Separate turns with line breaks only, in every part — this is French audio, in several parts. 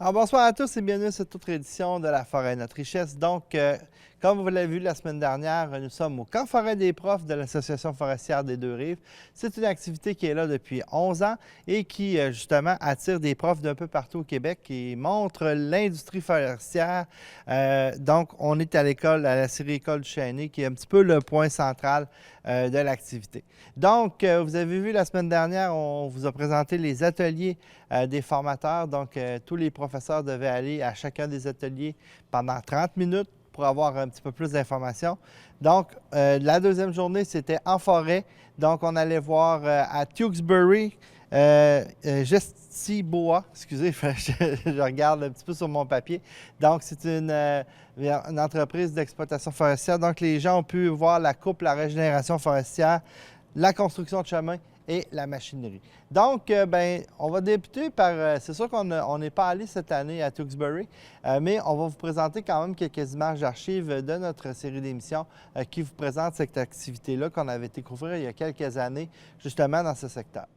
Alors, bonsoir à tous et bienvenue à cette autre édition de La Forêt, notre richesse. Donc, comme vous l'avez vu la semaine dernière, nous sommes au Camp Forêt des profs de l'Association forestière des Deux-Rives. C'est une activité qui est là depuis 11 ans et qui, justement, attire des profs d'un peu partout au Québec et montre l'industrie forestière. Donc, on est à l'école, à la série École du Chêne, qui est un petit peu le point central de l'activité. Donc, vous avez vu la semaine dernière, on vous a présenté les ateliers des formateurs. Donc, tous les professeurs devaient aller à chacun des ateliers pendant 30 minutes pour avoir un petit peu plus d'informations. Donc, la deuxième journée, c'était en forêt. Donc, on allait voir à Tewksbury, Gestibois, excusez, je regarde un petit peu sur mon papier. Donc, c'est une entreprise d'exploitation forestière. Donc, les gens ont pu voir la coupe, la régénération forestière, la construction de chemins et la machinerie. Donc, on va débuter par... c'est sûr qu'on n'est pas allé cette année à Tewksbury, mais on va vous présenter quand même quelques images d'archives de notre série d'émissions qui vous présente cette activité-là qu'on avait découvert il y a quelques années, justement dans ce secteur.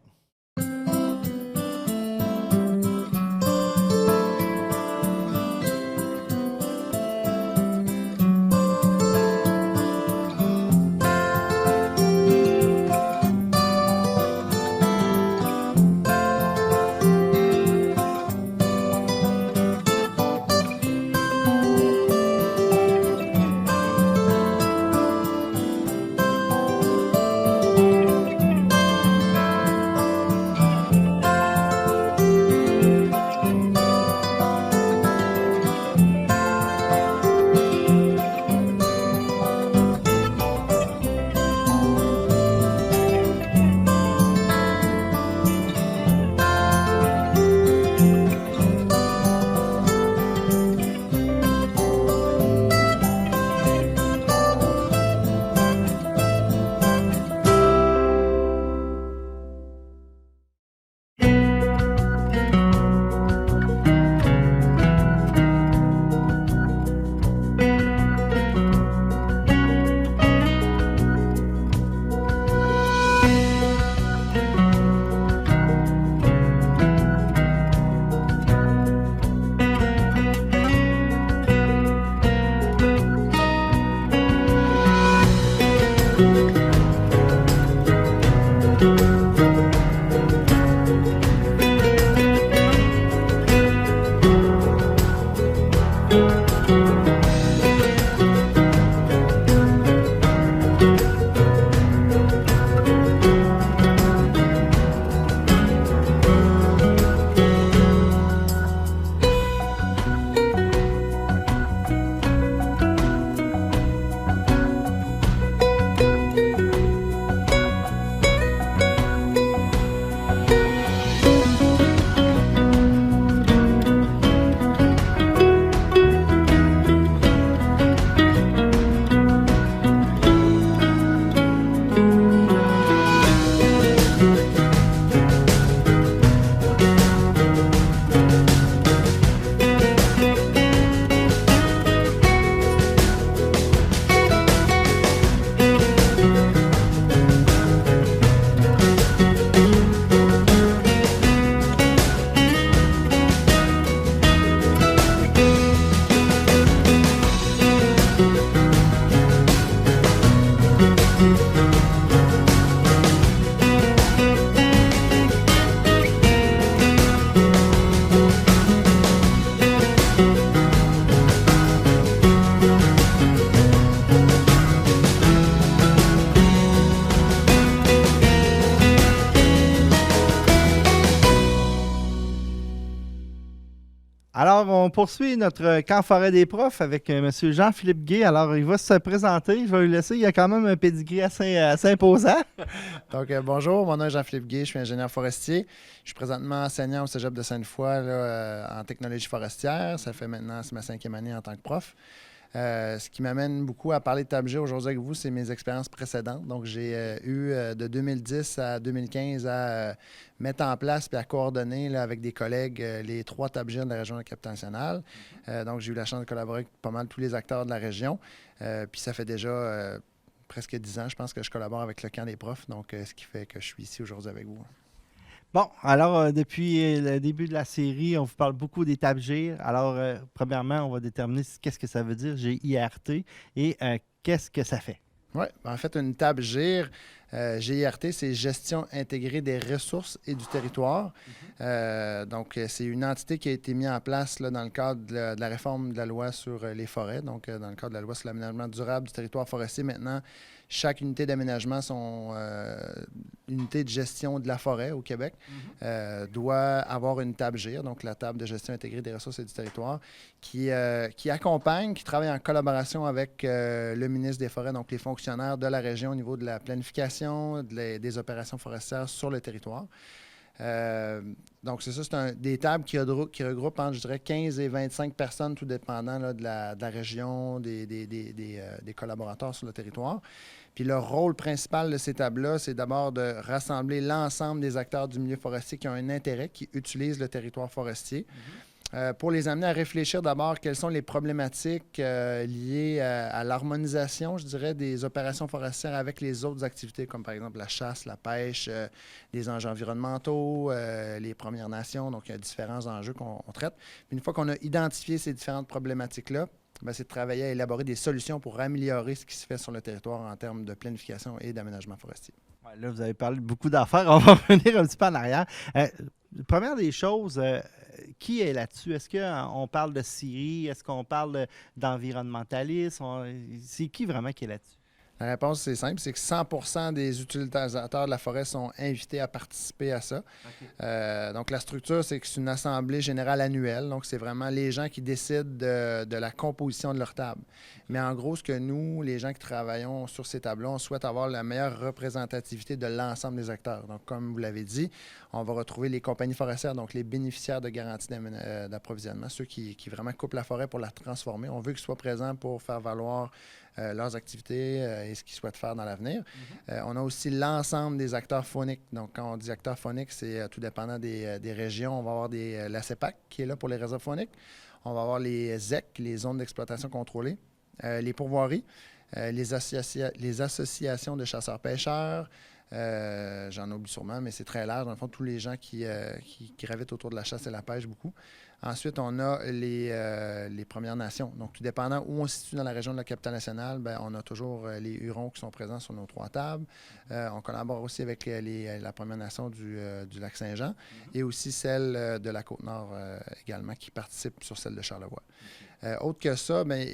Alors, on poursuit notre camp forêt des profs avec M. Jean-Philippe Gay. Alors, il va se présenter. Je vais lui laisser. Il a quand même un pédigré assez imposant.
Donc, bonjour, mon nom est Jean-Philippe Gay, je suis ingénieur forestier. Je suis présentement enseignant au Cégep de Sainte-Foy en technologie forestière. Ça fait maintenant, c'est ma 5e année en tant que prof. Ce qui m'amène beaucoup à parler de TABG aujourd'hui avec vous, c'est mes expériences précédentes. Donc, j'ai eu de 2010 à 2015 à mettre en place et à coordonner là, avec des collègues les 3 TABG de la région de la Capitale-Nationale. Donc, j'ai eu la chance de collaborer avec pas mal tous les acteurs de la région. Puis, ça fait déjà presque 10 ans, je pense, que je collabore avec le camp des profs. Donc, ce qui fait que je suis ici aujourd'hui avec vous.
Bon, alors depuis le début de la série, on vous parle beaucoup d'étapes GIR. Alors, premièrement, on va déterminer qu'est-ce que ça veut dire, GIRT, et qu'est-ce que ça fait.
Oui, en fait, une table GIR, GIRT, c'est Gestion intégrée des ressources et du territoire. Donc, c'est une entité qui a été mise en place là, dans le cadre de la réforme de la loi sur les forêts. Donc, dans le cadre de la loi sur l'aménagement durable du territoire forestier, maintenant, chaque unité d'aménagement, son unité de gestion de la forêt au Québec, doit avoir une table GIR, donc la table de gestion intégrée des ressources et du territoire, qui accompagne, qui travaille en collaboration avec le ministre des Forêts, donc les fonctionnaires de la région au niveau de la planification des opérations forestières sur le territoire. Donc, c'est ça, c'est des tables qui regroupent entre, je dirais, 15 et 25 personnes, tout dépendant là, de la région, des collaborateurs sur le territoire. Puis le rôle principal de ces tables-là, c'est d'abord de rassembler l'ensemble des acteurs du milieu forestier qui ont un intérêt, qui utilisent le territoire forestier. Pour les amener à réfléchir d'abord quelles sont les problématiques liées à l'harmonisation, je dirais, des opérations forestières avec les autres activités, comme par exemple la chasse, la pêche, les enjeux environnementaux, les Premières Nations. Donc, il y a différents enjeux qu'on traite. Puis une fois qu'on a identifié ces différentes problématiques-là, bien, c'est de travailler à élaborer des solutions pour améliorer ce qui se fait sur le territoire en termes de planification et d'aménagement forestier.
Ouais, là, vous avez parlé de beaucoup d'affaires. On va revenir un petit peu en arrière. Première des choses, qui est là-dessus? Est-ce qu'on parle de Syrie? Est-ce qu'on parle d'environnementalisme? C'est qui vraiment qui est là-dessus?
La réponse, c'est simple, c'est que 100% des utilisateurs de la forêt sont invités à participer à ça. Donc, la structure, c'est que c'est une assemblée générale annuelle. Donc, c'est vraiment les gens qui décident de la composition de leur table. Mais en gros, ce que nous, les gens qui travaillons sur ces tables-là, on souhaite avoir la meilleure représentativité de l'ensemble des acteurs. Donc, comme vous l'avez dit, on va retrouver les compagnies forestières, donc les bénéficiaires de garantie d'approvisionnement, ceux qui vraiment coupent la forêt pour la transformer. On veut qu'ils soient présents pour faire valoir leurs activités et ce qu'ils souhaitent faire dans l'avenir. On a aussi l'ensemble des acteurs fauniques. Donc, quand on dit acteurs fauniques, c'est tout dépendant des régions. On va avoir la CEPAC qui est là pour les réserves fauniques. On va avoir les ZEC, les zones d'exploitation contrôlées, les pourvoiries, les associations de chasseurs-pêcheurs. J'en oublie sûrement, mais c'est très large. Dans le fond, tous les gens qui gravitent autour de la chasse et la pêche beaucoup. Ensuite, on a les Premières Nations. Donc, tout dépendant où on se situe dans la région de la capitale-nationale, bien, on a toujours les Hurons qui sont présents sur nos 3 tables. On collabore aussi avec la Première Nation du Lac-Saint-Jean et aussi celle de la Côte-Nord également qui participe sur celle de Charlevoix. Autre que ça, bien,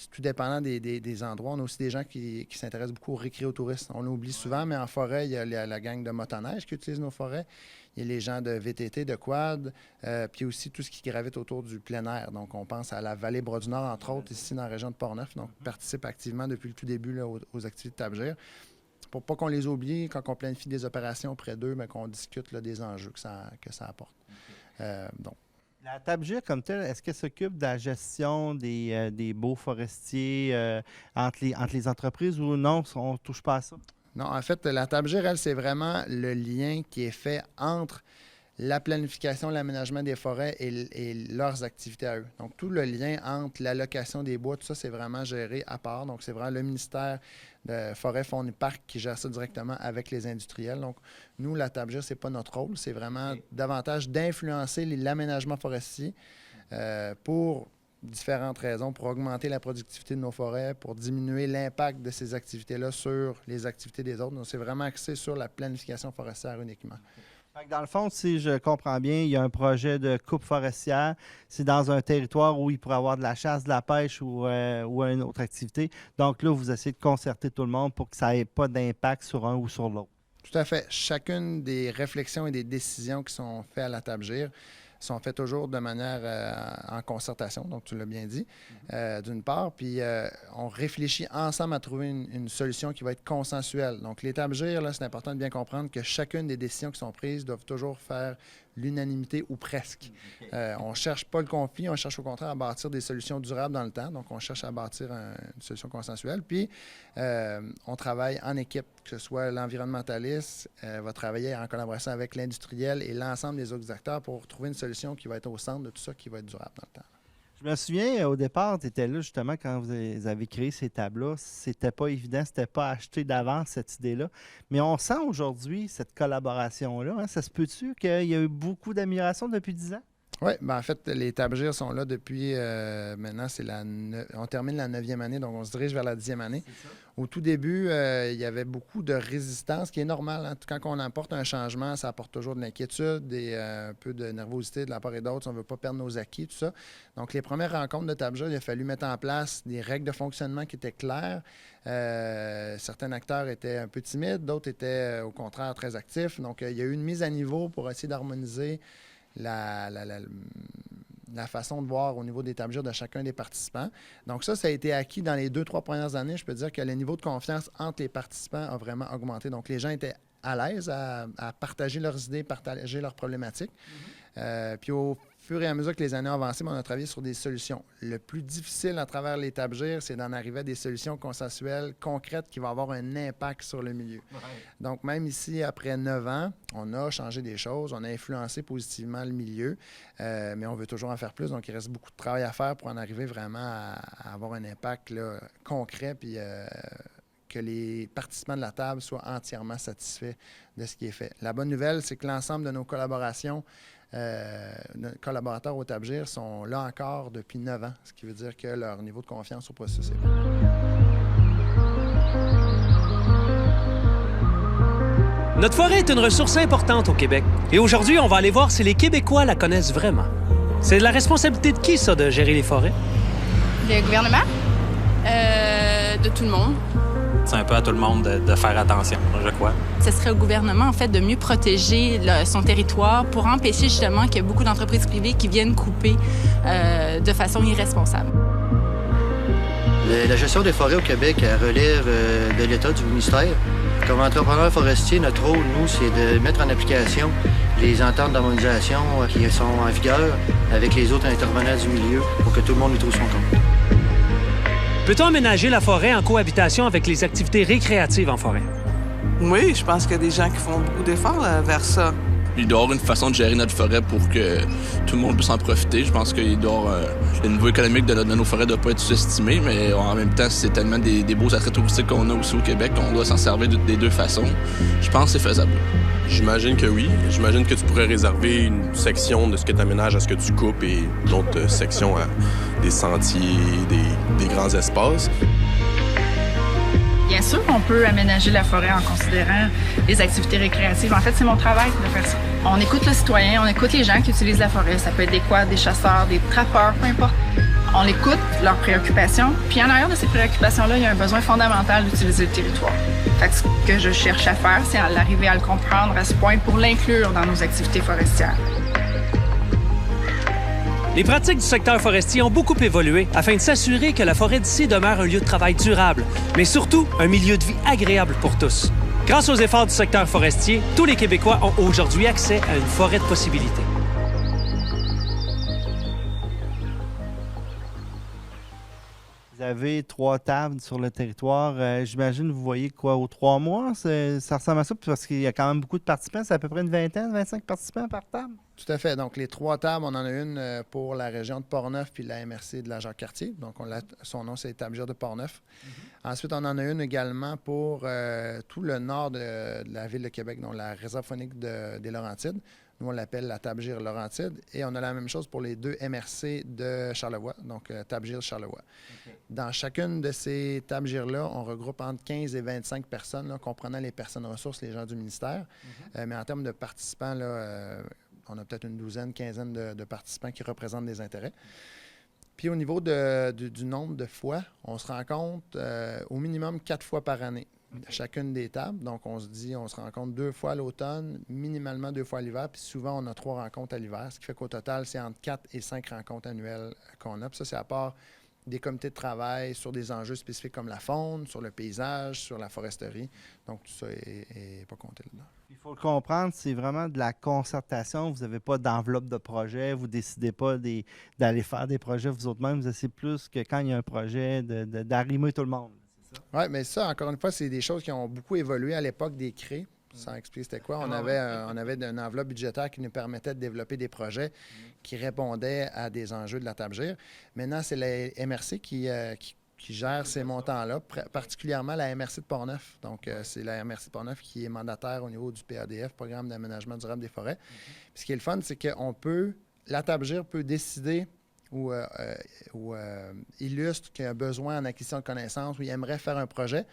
tout dépendant des endroits, on a aussi des gens qui s'intéressent beaucoup au récréotourisme. On l'oublie souvent, mais en forêt, il y a la gang de motoneige qui utilise nos forêts. Il y a les gens de VTT, de quad, puis aussi tout ce qui gravite autour du plein air. Donc, on pense à la vallée Bras-du-Nord, entre autres, ici dans la région de Portneuf. Donc, participe activement depuis le tout début là, aux activités de Table-GIR. Pour pas qu'on les oublie, quand on planifie des opérations auprès d'eux, bien, qu'on discute là, des enjeux que ça apporte. Donc,
La table GIR comme telle, est-ce qu'elle s'occupe de la gestion des baux forestiers entre les entreprises ou non, on ne touche pas à ça?
non, en fait, la table GIR, elle, c'est vraiment le lien qui est fait entre la planification, l'aménagement des forêts et leurs activités à eux. Donc, tout le lien entre l'allocation des bois, tout ça, c'est vraiment géré à part. Donc, c'est vraiment le ministère de Forêt, Faune et Parc qui gère ça directement avec les industriels. Donc, nous, la table GIR, ce n'est pas notre rôle. C'est vraiment davantage d'influencer l'aménagement forestier pour différentes raisons, pour augmenter la productivité de nos forêts, pour diminuer l'impact de ces activités-là sur les activités des autres. Donc, c'est vraiment axé sur la planification forestière uniquement.
Dans le fond, si je comprends bien, il y a un projet de coupe forestière. C'est dans un territoire où il pourrait y avoir de la chasse, de la pêche ou une autre activité. Donc là, vous essayez de concerter tout le monde pour que ça n'ait pas d'impact sur un ou sur l'autre.
Tout à fait. Chacune des réflexions et des décisions qui sont faites à la table GIR sont faites toujours de manière en concertation, donc tu l'as bien dit, d'une part. Puis on réfléchit ensemble à trouver une solution qui va être consensuelle. Donc les tables GIR, là, c'est important de bien comprendre que chacune des décisions qui sont prises doivent toujours faire l'unanimité ou presque. On ne cherche pas le conflit, on cherche au contraire à bâtir des solutions durables dans le temps. Donc, on cherche à bâtir une solution consensuelle. Puis, on travaille en équipe, que ce soit l'environnementaliste, va travailler en collaboration avec l'industriel et l'ensemble des autres acteurs pour trouver une solution qui va être au centre de tout ça, qui va être durable dans le temps.
Je me souviens, au départ, tu étais là justement quand vous avez créé ces tables-là. C'était pas évident, c'était pas acheté d'avance cette idée-là. Mais on sent aujourd'hui cette collaboration-là. Hein. Ça se peut-tu qu'il y a eu beaucoup d'améliorations depuis 10 ans?
Oui, ben en fait, les Tabgir sont là depuis maintenant, on termine la 9e année, donc on se dirige vers la 10e année. Au tout début, il y avait beaucoup de résistance, qui est normal. Hein. Quand on apporte un changement, ça apporte toujours de l'inquiétude et un peu de nervosité de la part et d'autre. On ne veut pas perdre nos acquis, tout ça. Donc, les premières rencontres de Tabgir, il a fallu mettre en place des règles de fonctionnement qui étaient claires. Certains acteurs étaient un peu timides, d'autres étaient au contraire très actifs. Donc, il y a eu une mise à niveau pour essayer d'harmoniser la façon de voir au niveau des tabgires de chacun des participants. Donc ça a été acquis dans les 2-3 premières années. Je peux dire que le niveau de confiance entre les participants a vraiment augmenté. Donc les gens étaient à l'aise à partager leurs idées, partager leurs problématiques. Puis au fur et à mesure que les années ont avancé, on a travaillé sur des solutions. Le plus difficile à travers les tabgires, c'est d'en arriver à des solutions consensuelles, concrètes, qui vont avoir un impact sur le milieu. Ouais. Donc, même ici, après 9 ans, on a changé des choses, on a influencé positivement le milieu, mais on veut toujours en faire plus. Donc, il reste beaucoup de travail à faire pour en arriver vraiment à avoir un impact là, concret, puis que les participants de la table soient entièrement satisfaits de ce qui est fait. La bonne nouvelle, c'est que l'ensemble de nos collaborateurs au Tabgir sont là encore depuis 9 ans, ce qui veut dire que leur niveau de confiance au processus est bon.
Notre forêt est une ressource importante au Québec. Et aujourd'hui, on va aller voir si les Québécois la connaissent vraiment. C'est la responsabilité de qui, ça, de gérer les forêts?
Le gouvernement, de tout le monde.
C'est un peu à tout le monde de faire attention, je crois.
Ce serait au gouvernement, en fait, de mieux protéger son territoire pour empêcher justement qu'il y ait beaucoup d'entreprises privées qui viennent couper de façon irresponsable.
La gestion des forêts au Québec, elle relève de l'État, du ministère. Comme entrepreneur forestier, notre rôle, nous, c'est de mettre en application les ententes d'harmonisation qui sont en vigueur avec les autres intervenants du milieu pour que tout le monde y trouve son compte.
Peut-on aménager la forêt en cohabitation avec les activités récréatives en forêt?
Oui, je pense qu'il y a des gens qui font beaucoup d'efforts vers ça.
Il doit y avoir une façon de gérer notre forêt pour que tout le monde puisse en profiter. Je pense qu'il doit y avoir le niveau économique de nos forêts ne doit pas être sous-estimé, mais en même temps, c'est tellement des beaux attraits touristiques qu'on a aussi au Québec qu'on doit s'en servir des deux façons. Je pense que c'est faisable.
J'imagine que oui. J'imagine que tu pourrais réserver une section de ce que tu aménages à ce que tu coupes et d'autres sections à des sentiers, des grands espaces.
Bien sûr qu'on peut aménager la forêt en considérant les activités récréatives. En fait, c'est mon travail de faire ça. On écoute le citoyen, on écoute les gens qui utilisent la forêt. Ça peut être des quads, des chasseurs, des trappeurs, peu importe. On écoute leurs préoccupations. Puis en arrière de ces préoccupations-là, il y a un besoin fondamental d'utiliser le territoire. Fait que ce que je cherche à faire, c'est d'arriver à le comprendre à ce point pour l'inclure dans nos activités forestières.
Les pratiques du secteur forestier ont beaucoup évolué afin de s'assurer que la forêt d'ici demeure un lieu de travail durable, mais surtout un milieu de vie agréable pour tous. Grâce aux efforts du secteur forestier, tous les Québécois ont aujourd'hui accès à une forêt de possibilités.
Vous avez 3 tables sur le territoire. J'imagine vous voyez quoi, aux 3 mois? Ça ressemble à ça parce qu'il y a quand même beaucoup de participants. C'est à peu près une vingtaine, 25 participants par table?
Tout à fait. Donc, les 3 tables, on en a une pour la région de Portneuf puis la MRC de la Jacques-Cartier. Donc, son nom, c'est Tabgir de Portneuf. Ensuite, on en a une également pour tout le nord de la ville de Québec, donc la réserve faunique des Laurentides. Nous, on l'appelle la Tabgir Laurentide. Et on a la même chose pour les 2 MRC de Charlevoix, donc Tabgir Charlevoix. Okay. Dans chacune de ces Tabgirs-là, on regroupe entre 15 et 25 personnes, là, comprenant les personnes ressources, les gens du ministère. Mais en termes de participants, là, on a peut-être une douzaine, quinzaine de participants qui représentent des intérêts. Puis au niveau du nombre de fois, on se rencontre au minimum 4 fois par année. Chacune des tables. Donc, on se rencontre 2 fois à l'automne, minimalement 2 fois à l'hiver, puis souvent, on a 3 rencontres à l'hiver, ce qui fait qu'au total, c'est entre 4 et 5 rencontres annuelles qu'on a. Puis ça, c'est à part des comités de travail sur des enjeux spécifiques comme la faune, sur le paysage, sur la foresterie. Donc, tout ça n'est pas compté là-dedans.
Il faut le comprendre, c'est vraiment de la concertation. Vous n'avez pas d'enveloppe de projet. Vous ne décidez pas d'aller faire des projets vous autres-mêmes. Vous essayez plus que quand il y a un projet d'arrimer tout le monde.
Oui, mais ça, encore une fois, c'est des choses qui ont beaucoup évolué à l'époque des CRE. sans expliquer c'était quoi. On avait une enveloppe budgétaire qui nous permettait de développer des projets qui répondaient à des enjeux de la table GIR. Maintenant, c'est la MRC qui gère ces montants-là, particulièrement la MRC de Portneuf. Donc, c'est la MRC de Portneuf qui est mandataire au niveau du PADF, Programme d'aménagement durable des forêts. Puis ce qui est le fun, c'est la table GIR peut décider ou illustre qu'il y a un besoin en acquisition de connaissances ou il aimerait faire un projet,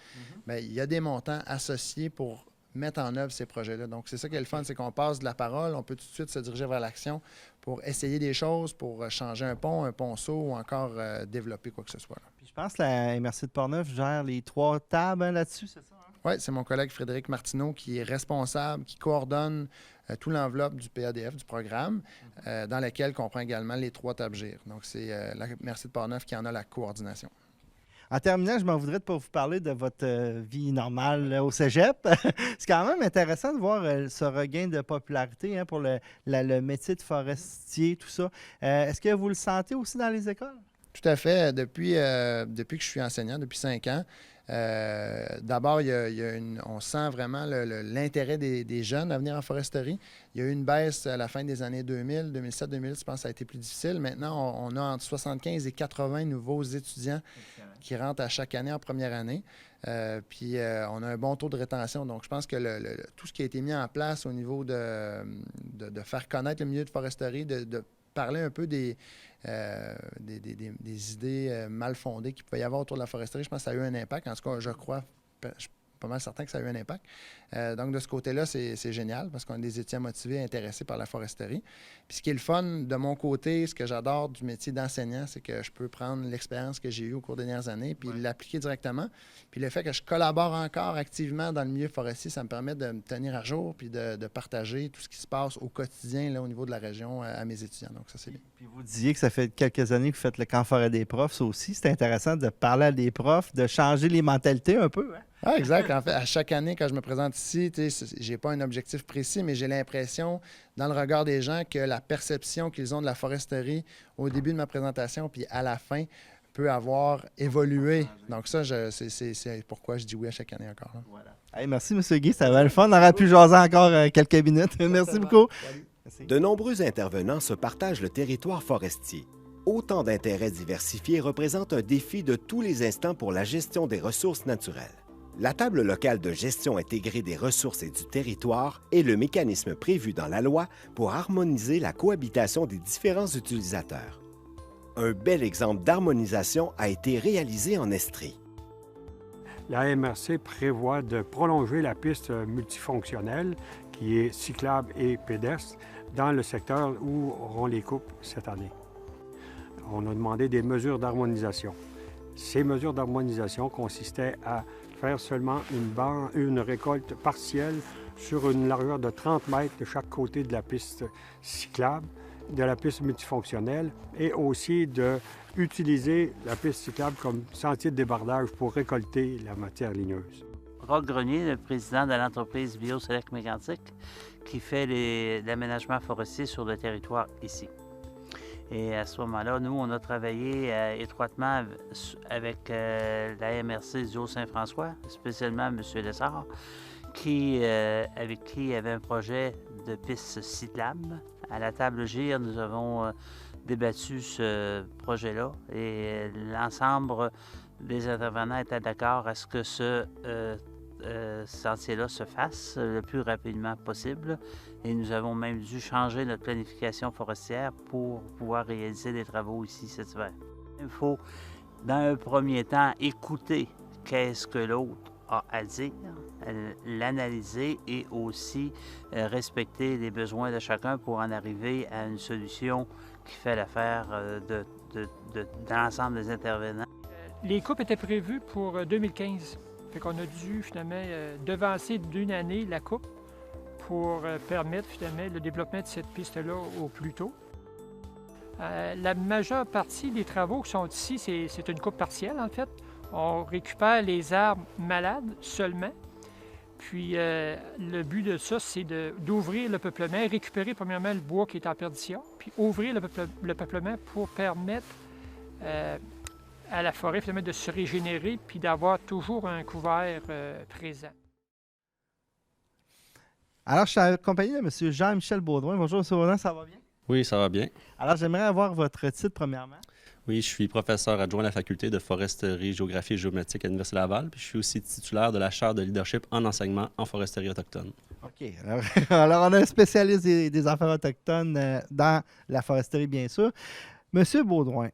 bien, il y a des montants associés pour mettre en œuvre ces projets-là. Donc, c'est ça qui est le fun, c'est qu'on passe de la parole, on peut tout de suite se diriger vers l'action pour essayer des choses, pour changer un ponceau ou encore développer quoi que ce soit.
Puis je pense que la MRC de Portneuf gère les 3 tables là-dessus, c'est ça? Hein?
Oui, c'est mon collègue Frédéric Martineau qui est responsable, qui coordonne tout l'enveloppe du PADF, du programme, dans lequel comprend également les 3 tables GIR. Donc, c'est la MRC de Portneuf qui en a la coordination.
En terminant, je m'en voudrais de pas vous parler de votre vie normale au cégep. C'est quand même intéressant de voir ce regain de popularité pour le métier de forestier, tout ça. Est-ce que vous le sentez aussi dans les écoles?
Tout à fait. Depuis que je suis enseignant, depuis 5 ans, d'abord, on sent vraiment l'intérêt des jeunes à venir en foresterie. Il y a eu une baisse à la fin des années 2000, 2007, 2008, je pense que ça a été plus difficile. Maintenant, on a entre 75 et 80 nouveaux étudiants qui rentrent à chaque année en première année. Puis on a un bon taux de rétention. Donc, je pense que tout ce qui a été mis en place au niveau de faire connaître le milieu de foresterie, de parler un peu des idées mal fondées qu'il pouvait y avoir autour de la foresterie, je pense que ça a eu un impact. En tout cas, je crois, je suis pas mal certain que ça a eu un impact. Donc, de ce côté-là, c'est génial parce qu'on a des étudiants motivés, intéressés par la foresterie. Puis, ce qui est le fun de mon côté, ce que j'adore du métier d'enseignant, c'est que je peux prendre l'expérience que j'ai eue au cours des dernières années puis l'appliquer directement. Puis, le fait que je collabore encore activement dans le milieu forestier, ça me permet de me tenir à jour puis de partager tout ce qui se passe au quotidien là, au niveau de la région à mes étudiants. Donc, ça, c'est bien.
Puis, vous disiez que ça fait quelques années que vous faites le camp forêt des profs. Ça aussi, c'est intéressant de parler à des profs, de changer les mentalités un peu. Hein?
Ah, exact. En fait, à chaque année, quand je me présente ici, je n'ai pas un objectif précis, mais j'ai l'impression, dans le regard des gens, que la perception qu'ils ont de la foresterie au début de ma présentation puis à la fin peut avoir évolué. Donc ça, c'est pourquoi je dis oui à chaque année encore.
Voilà. Hey, merci, M. Guy. Ça va le fun. On aurait pu jaser encore quelques minutes. Merci beaucoup.
Merci. De nombreux intervenants se partagent le territoire forestier. Autant d'intérêts diversifiés représentent un défi de tous les instants pour la gestion des ressources naturelles. La table locale de gestion intégrée des ressources et du territoire est le mécanisme prévu dans la loi pour harmoniser la cohabitation des différents utilisateurs. Un bel exemple d'harmonisation a été réalisé en Estrie.
La MRC prévoit de prolonger la piste multifonctionnelle qui est cyclable et pédestre dans le secteur où on les coupe cette année. On a demandé des mesures d'harmonisation. Ces mesures d'harmonisation consistaient à faire seulement une récolte partielle sur une largeur de 30 mètres de chaque côté de la piste cyclable, de la piste multifonctionnelle, et aussi d'utiliser la piste cyclable comme sentier de débardage pour récolter la matière ligneuse.
Roch Grenier, le président de l'entreprise BioSelect Mégantic, qui fait l'aménagement forestier sur le territoire ici. Et à ce moment-là, nous, on a travaillé étroitement avec la MRC du Haut-Saint-François, spécialement M. Lessard, avec qui il y avait un projet de piste cyclable. À la table GIR, nous avons débattu ce projet-là et l'ensemble des intervenants étaient d'accord à ce que ce sentier-là se fasse le plus rapidement possible. Et nous avons même dû changer notre planification forestière pour pouvoir réaliser des travaux ici cet hiver. Il faut, dans un premier temps, écouter qu'est-ce que l'autre a à dire, l'analyser et aussi respecter les besoins de chacun pour en arriver à une solution qui fait l'affaire de l'ensemble des intervenants.
Les coupes étaient prévues pour 2015. Fait qu'on a dû finalement devancer d'une année la coupe pour permettre finalement le développement de cette piste-là au plus tôt. La majeure partie des travaux qui sont ici, c'est une coupe partielle en fait. On récupère les arbres malades seulement. Puis le but de ça, c'est d'ouvrir le peuplement, récupérer premièrement le bois qui est en perdition, puis ouvrir le peuplement pour permettre à la forêt finalement de se régénérer puis d'avoir toujours un couvert présent.
Alors, je suis accompagné de M. Jean-Michel Baudouin. Bonjour, M. Baudouin, ça va bien?
Oui, ça va bien.
Alors, j'aimerais avoir votre titre, premièrement.
Oui, je suis professeur adjoint à la faculté de foresterie, géographie et géométrie à l'Université Laval. Puis je suis aussi titulaire de la chaire de leadership en enseignement en foresterie autochtone.
OK. Alors on a un spécialiste des affaires autochtones dans la foresterie, bien sûr. Monsieur Baudouin,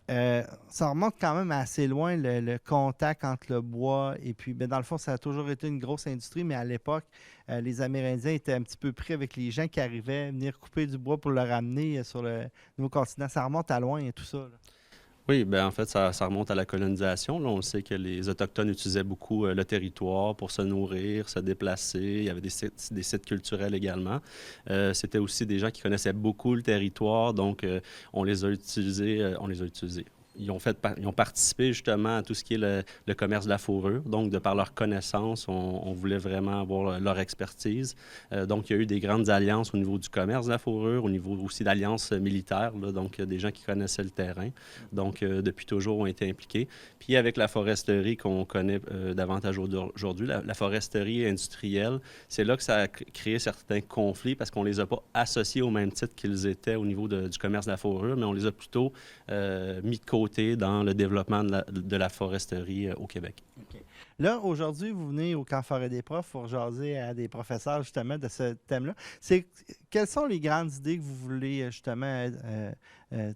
ça remonte quand même assez loin, le contact entre le bois et puis, dans le fond, ça a toujours été une grosse industrie, mais à l'époque, les Amérindiens étaient un petit peu pris avec les gens qui arrivaient à venir couper du bois pour le ramener sur le nouveau continent. Ça remonte à loin et tout ça, là.
Oui, bien en fait, ça remonte à la colonisation. Là, on sait que les Autochtones utilisaient beaucoup le territoire pour se nourrir, se déplacer. Il y avait des sites culturels également. C'était aussi des gens qui connaissaient beaucoup le territoire, donc on les a utilisés. Ils ont participé justement à tout ce qui est le commerce de la fourrure. Donc, de par leur connaissance, on voulait vraiment avoir leur expertise. Donc, il y a eu des grandes alliances au niveau du commerce de la fourrure, au niveau aussi d'alliances militaires, là, donc des gens qui connaissaient le terrain. Donc, depuis toujours, ont été impliqués. Puis, avec la foresterie qu'on connaît davantage aujourd'hui, la foresterie industrielle, c'est là que ça a créé certains conflits parce qu'on ne les a pas associés au même titre qu'ils étaient au niveau du commerce de la fourrure, mais on les a plutôt mis de côté dans le développement de la foresterie au Québec.
Okay. Là, aujourd'hui, vous venez au Camp Forêt des profs pour jaser à des professeurs justement de ce thème-là. Quelles sont les grandes idées que vous voulez justement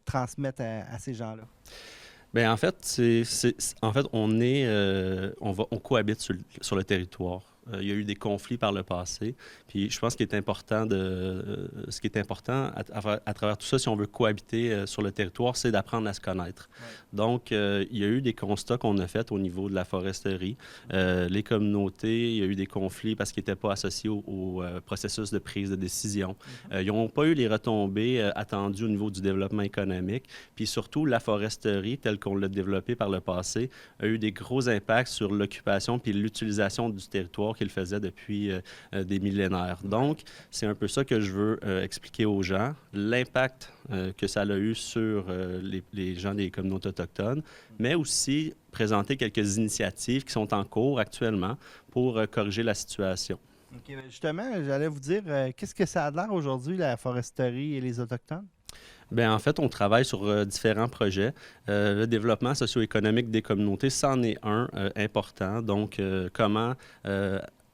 transmettre à ces gens-là?
Bien, en fait, on cohabite sur le territoire. Il y a eu des conflits par le passé. Puis je pense ce qui est important à travers tout ça, si on veut cohabiter sur le territoire, c'est d'apprendre à se connaître. Ouais. Donc, il y a eu des constats qu'on a faits au niveau de la foresterie. Les communautés, il y a eu des conflits parce qu'ils n'étaient pas associés au processus de prise de décision. Ils n'ont pas eu les retombées attendues au niveau du développement économique. Puis surtout, la foresterie, telle qu'on l'a développée par le passé, a eu des gros impacts sur l'occupation puis l'utilisation du territoire qu'il faisait depuis des millénaires. Donc, c'est un peu ça que je veux expliquer aux gens, l'impact que ça a eu sur les gens des communautés autochtones, mais aussi présenter quelques initiatives qui sont en cours actuellement pour corriger la situation.
OK, justement, j'allais vous dire, qu'est-ce que ça a l'air aujourd'hui, la foresterie et les Autochtones?
Bien, en fait, on travaille sur différents projets. Le développement socio-économique des communautés, c'en est un important. Donc, comment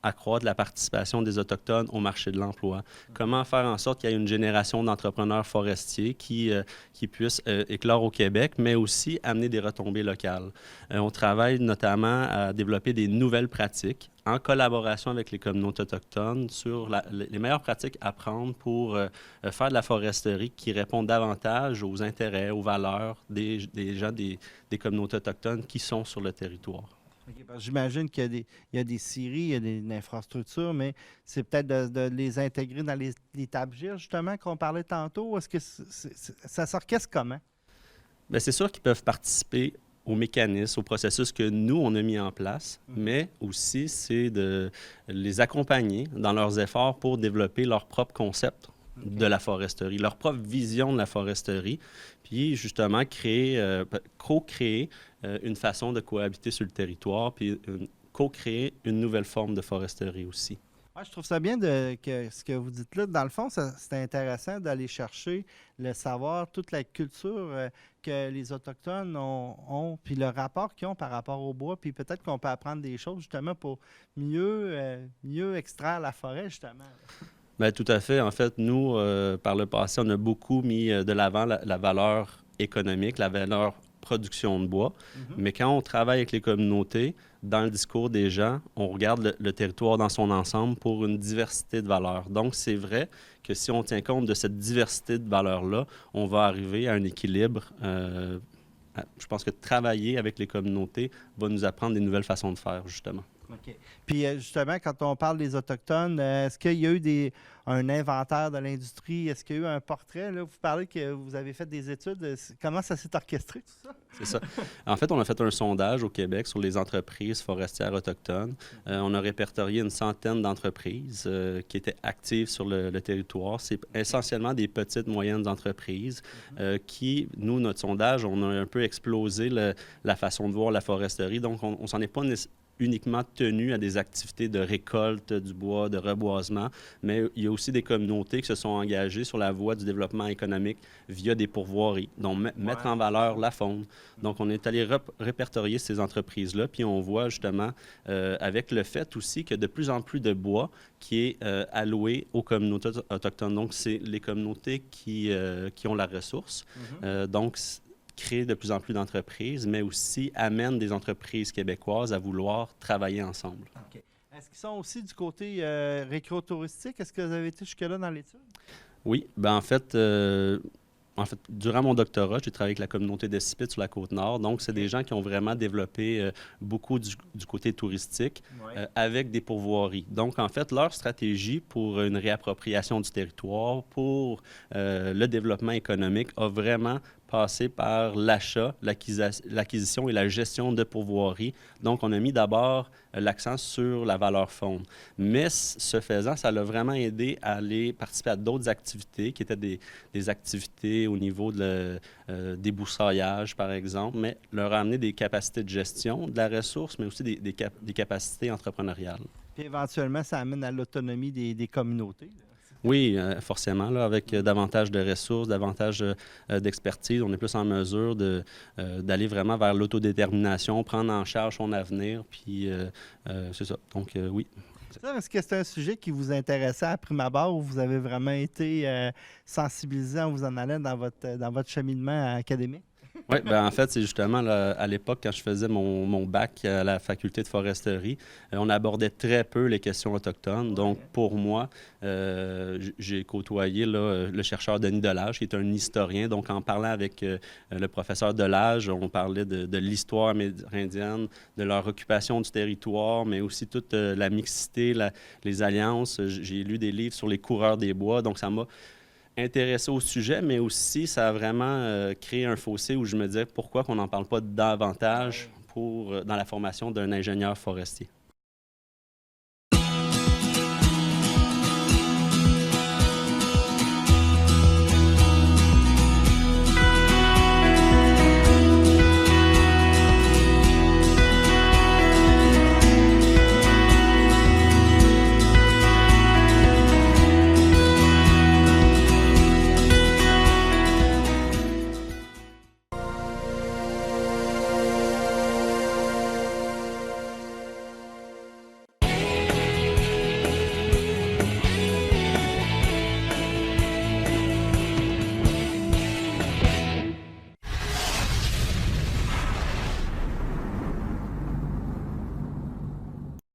accroître la participation des Autochtones au marché de l'emploi. Comment faire en sorte qu'il y ait une génération d'entrepreneurs forestiers qui puissent éclore au Québec, mais aussi amener des retombées locales. On travaille notamment à développer des nouvelles pratiques en collaboration avec les communautés autochtones sur les meilleures pratiques à prendre pour faire de la foresterie qui répond davantage aux intérêts, aux valeurs des gens des communautés autochtones qui sont sur le territoire.
Okay, j'imagine qu'il y a des scieries, il y a des infrastructures, mais c'est peut-être de les intégrer dans les tables-gires, justement, qu'on parlait tantôt. Est-ce que ça s'orchestre comment? Bien, c'est sûr qu'ils peuvent participer au mécanisme, au processus que nous, on a mis en place, mais aussi, c'est de les accompagner dans leurs efforts pour développer leur propre concept de la foresterie, leur propre vision de la foresterie, puis justement co-créer une façon de cohabiter sur le territoire, puis co-créer une nouvelle forme de foresterie aussi. Ouais, je trouve ça bien que ce que vous dites là. Dans le fond, c'est intéressant d'aller chercher le savoir, toute la culture que les Autochtones ont, puis le rapport qu'ils ont par rapport au bois, puis peut-être qu'on peut apprendre des choses justement pour mieux extraire la forêt, justement. Bien, tout à fait. En fait, nous, par le passé, on a beaucoup mis de l'avant la valeur économique, la valeur production de bois. Mais quand on travaille avec les communautés, dans le discours des gens, on regarde le territoire dans son ensemble pour une diversité de valeurs. Donc, c'est vrai que si on tient compte de cette diversité de valeurs-là, on va arriver à un équilibre. Je pense que travailler avec les communautés va nous apprendre des nouvelles façons de faire, justement. OK. Puis justement, quand on parle des Autochtones, est-ce qu'il y a eu un inventaire de l'industrie? Est-ce qu'il y a eu un portrait? Là, vous parlez que vous avez fait des études. Comment ça s'est orchestré, tout ça? C'est ça. En fait, on a fait un sondage au Québec sur les entreprises forestières autochtones. On a répertorié une centaine d'entreprises qui étaient actives sur le territoire. C'est essentiellement des petites, moyennes entreprises qui, nous, notre sondage, on a un peu explosé la façon de voir la foresterie. Donc, on s'en est pas
uniquement tenus à des activités de récolte du bois, de reboisement, mais il y a aussi des communautés qui se sont engagées sur la voie du développement économique via des pourvoiries, donc mettre en valeur la faune. Donc, on est allé répertorier ces entreprises-là, puis on voit justement, avec le fait aussi que de plus en plus de bois qui est alloué aux communautés autochtones. Donc, c'est les communautés qui ont la ressource. Donc, créent de plus en plus d'entreprises, mais aussi amènent des entreprises québécoises à vouloir travailler ensemble.
Okay. Est-ce qu'ils sont aussi du côté récréotouristique? Est-ce que vous avez été jusque-là dans l'étude?
Oui. Ben en fait, durant mon doctorat, j'ai travaillé avec la communauté d'Espit sur la Côte-Nord. Donc, c'est des gens qui ont vraiment développé beaucoup du côté touristique avec des pourvoiries. Donc, en fait, leur stratégie pour une réappropriation du territoire, pour le développement économique, a vraiment passé par l'achat, l'acquisition et la gestion de pourvoiries. Donc, on a mis d'abord l'accent sur la valeur faune. Mais ce faisant, ça l'a vraiment aidé à aller participer à d'autres activités qui étaient des activités au niveau des broussailllages, par exemple, mais leur a amené des capacités de gestion de la ressource, mais aussi des capacités entrepreneuriales.
Puis éventuellement, ça amène à l'autonomie des communautés.
Oui, forcément, là, avec davantage de ressources, davantage d'expertise, on est plus en mesure d'aller vraiment vers l'autodétermination, prendre en charge son avenir, puis c'est ça. Donc, oui.
Est-ce que c'est un sujet qui vous intéressait à prime abord ou vous avez vraiment été sensibilisé en vous en allant dans votre cheminement académique?
Oui, bien en fait, c'est justement là, à l'époque, quand je faisais mon bac à la faculté de foresterie, on abordait très peu les questions autochtones. Donc, pour moi, j'ai côtoyé là, le chercheur Denis Delage, qui est un historien. Donc, en parlant avec le professeur Delage, on parlait de l'histoire amérindienne, de leur occupation du territoire, mais aussi toute la mixité, les alliances. J'ai lu des livres sur les coureurs des bois. Donc, ça m'a intéressé au sujet, mais aussi ça a vraiment créé un fossé où je me disais pourquoi qu'on n'en parle pas davantage dans la formation d'un ingénieur forestier.